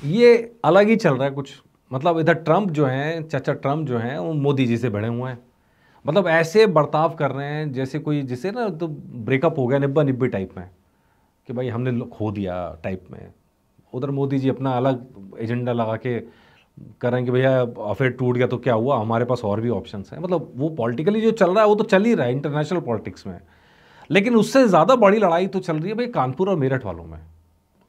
ये अलग ही चल रहा है कुछ। मतलब इधर ट्रंप जो हैं, चाचा ट्रंप जो हैं, वो मोदी जी से भिड़े हुए हैं। मतलब ऐसे बर्ताव कर रहे हैं जैसे कोई, जिसे ना तो ब्रेकअप हो गया निब्बा निब्बी टाइप में, कि भाई हमने खो दिया टाइप में। उधर मोदी जी अपना अलग एजेंडा लगा के कर रहे हैं कि भैया अफेयर टूट गया तो क्या हुआ, हमारे पास और भी ऑप्शंस हैं। मतलब वो पॉलिटिकली जो चल रहा है वो तो चल ही रहा है इंटरनेशनल पॉलिटिक्स में, लेकिन उससे ज़्यादा बड़ी लड़ाई तो चल रही है भाई कानपुर और मेरठ वालों में।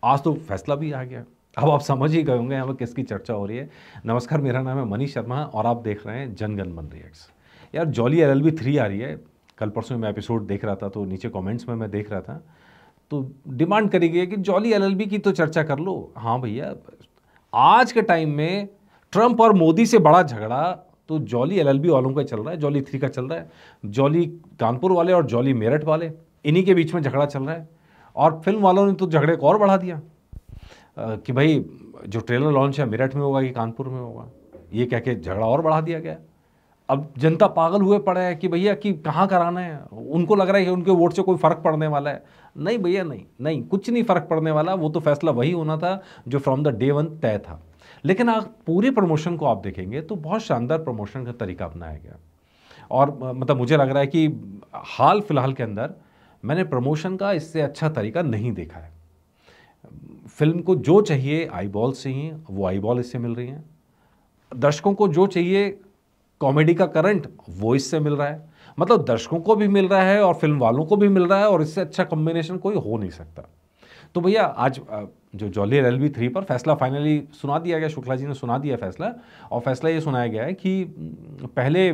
आज तो फैसला भी आ गया। अब आप समझ ही गए होंगे यहाँ पर किसकी चर्चा हो रही है। नमस्कार, मेरा नाम है मनीष शर्मा और आप देख रहे हैं जनगण मन रिएक्ट्स। यार जॉली LLB 3 आ रही है। कल परसों मैं एपिसोड देख रहा था तो नीचे कमेंट्स में मैं देख रहा था, तो डिमांड करी गई है कि जॉली LLB की तो चर्चा कर लो। हाँ भैया, आज के टाइम में ट्रंप और मोदी से बड़ा झगड़ा तो जॉली LLB वालों का चल रहा है, जॉली 3 का चल रहा है। जॉली कानपुर वाले और जॉली मेरठ वाले, इन्हीं के बीच में झगड़ा चल रहा है। और फिल्म वालों ने तो झगड़े को और बढ़ा दिया कि भाई जो ट्रेलर लॉन्च है मेरठ में होगा कि कानपुर में होगा, ये कह के झगड़ा और बढ़ा दिया गया। अब जनता पागल हुए पड़े है कि भैया कि कहाँ कराना है। उनको लग रहा है कि उनके वोट से कोई फ़र्क पड़ने वाला है। नहीं भैया, नहीं नहीं, कुछ नहीं फ़र्क पड़ने वाला। वो तो फैसला वही होना था जो फ्रॉम द डे 1 तय था। लेकिन आप पूरे प्रमोशन को आप देखेंगे तो बहुत शानदार प्रमोशन का तरीका अपनाया गया। और मतलब मुझे लग रहा है कि हाल फिलहाल के अंदर मैंने प्रमोशन का इससे अच्छा तरीका नहीं देखा है। फिल्म को जो चाहिए आई बॉल से ही, वो आई बॉल इससे मिल रही हैं। दर्शकों को जो चाहिए कॉमेडी का करंट, वो इससे मिल रहा है। मतलब दर्शकों को भी मिल रहा है और फिल्म वालों को भी मिल रहा है, और इससे अच्छा कॉम्बिनेशन कोई हो नहीं सकता। तो भैया आज जो जॉली LLB 3 पर फैसला फाइनली सुना दिया गया, शुक्ला जी ने सुना दिया फैसला। और फैसला ये सुनाया गया है कि पहले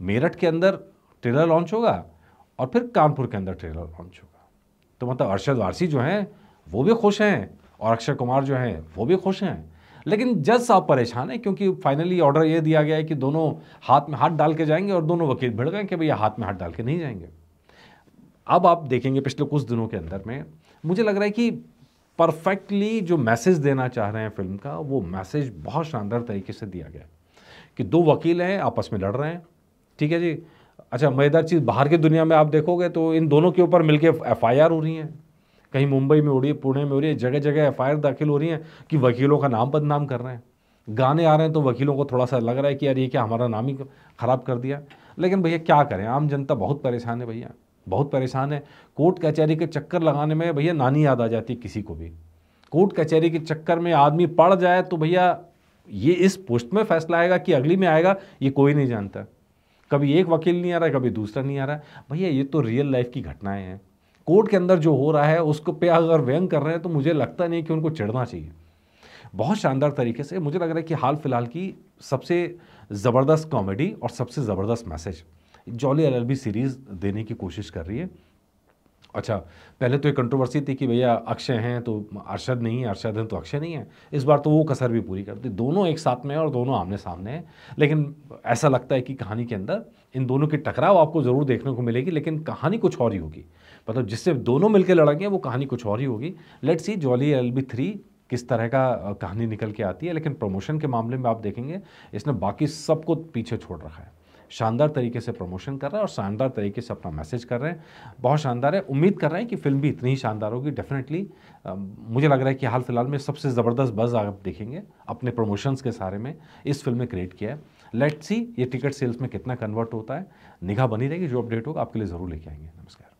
मेरठ के अंदर ट्रेलर लॉन्च होगा और फिर कानपुर के अंदर ट्रेलर लॉन्च होगा। तो मतलब अरशद वारसी जो हैं वो भी खुश हैं और अक्षय कुमार जो हैं वो भी खुश हैं। लेकिन जज साहब परेशान है क्योंकि फाइनली ऑर्डर ये दिया गया है कि दोनों हाथ में हाथ डाल के जाएंगे, और दोनों वकील भिड़ गए कि भैया हाथ में हाथ डाल के नहीं जाएंगे। अब आप देखेंगे पिछले कुछ दिनों के अंदर में मुझे लग रहा है कि परफेक्टली जो मैसेज देना चाह रहे हैं फिल्म का, वो मैसेज बहुत शानदार तरीके से दिया गया कि दो वकील हैं आपस में लड़ रहे हैं, ठीक है जी। अच्छा, मज़ेदार चीज़ बाहर की दुनिया में आप देखोगे तो इन दोनों के ऊपर मिलके FIR हो रही हैं। कहीं मुंबई में हो रही है, पुणे में हो रही है, जगह जगह FIR दाखिल हो रही हैं कि वकीलों का नाम बदनाम कर रहे हैं। गाने आ रहे हैं तो वकीलों को थोड़ा सा लग रहा है कि यार ये क्या हमारा नाम ही ख़राब कर दिया। लेकिन भैया क्या करें, आम जनता बहुत परेशान है भैया, बहुत परेशान है। कोर्ट कचहरी के चक्कर लगाने में भैया नानी याद आ जाती है किसी को भी। कोर्ट कचहरी के चक्कर में आदमी पड़ जाए तो भैया ये इस पोस्ट में फैसला आएगा कि अगली में आएगा, ये कोई नहीं जानता। कभी एक वकील नहीं आ रहा है, कभी दूसरा नहीं आ रहा है। भैया ये तो रियल लाइफ की घटनाएं हैं। कोर्ट के अंदर जो हो रहा है उसको पे अगर व्यंग कर रहे हैं तो मुझे लगता नहीं कि उनको चिढ़ना चाहिए। बहुत शानदार तरीके से मुझे लग रहा है कि हाल फिलहाल की सबसे ज़बरदस्त कॉमेडी और सबसे ज़बरदस्त मैसेज जॉली LLB सीरीज़ देने की कोशिश कर रही है। अच्छा, पहले तो एक कंट्रोवर्सी थी कि भैया अक्षय हैं तो अरशद नहीं है, अरशद हैं तो अक्षय नहीं है। इस बार तो वो कसर भी पूरी कर दी, दोनों एक साथ में हैं और दोनों आमने सामने हैं। लेकिन ऐसा लगता है कि कहानी के अंदर इन दोनों की टकराव आपको ज़रूर देखने को मिलेगी, लेकिन कहानी कुछ और ही होगी। मतलब जिससे दोनों मिलकर लड़ेंगे वो कहानी कुछ और ही होगी। लेट्स सी जॉली LLB 3 किस तरह का कहानी निकल के आती है। लेकिन प्रमोशन के मामले में आप देखेंगे इसने बाकी सबको पीछे छोड़ रखा है। शानदार तरीके से प्रमोशन कर रहा है और शानदार तरीके से अपना मैसेज कर रहे हैं। बहुत शानदार है। उम्मीद कर रहे हैं कि फिल्म भी इतनी ही शानदार होगी डेफिनेटली। मुझे लग रहा है कि हाल फिलहाल में सबसे ज़बरदस्त बज़ आप देखेंगे अपने प्रमोशंस के सारे में इस फिल्म ने क्रिएट किया है। लेट्स सी ये टिकट सेल्स में कितना कन्वर्ट होता है। निगाह बनी रहेगी, जो अपडेट होगा आपके लिए ज़रूर लेके आएंगे। नमस्कार।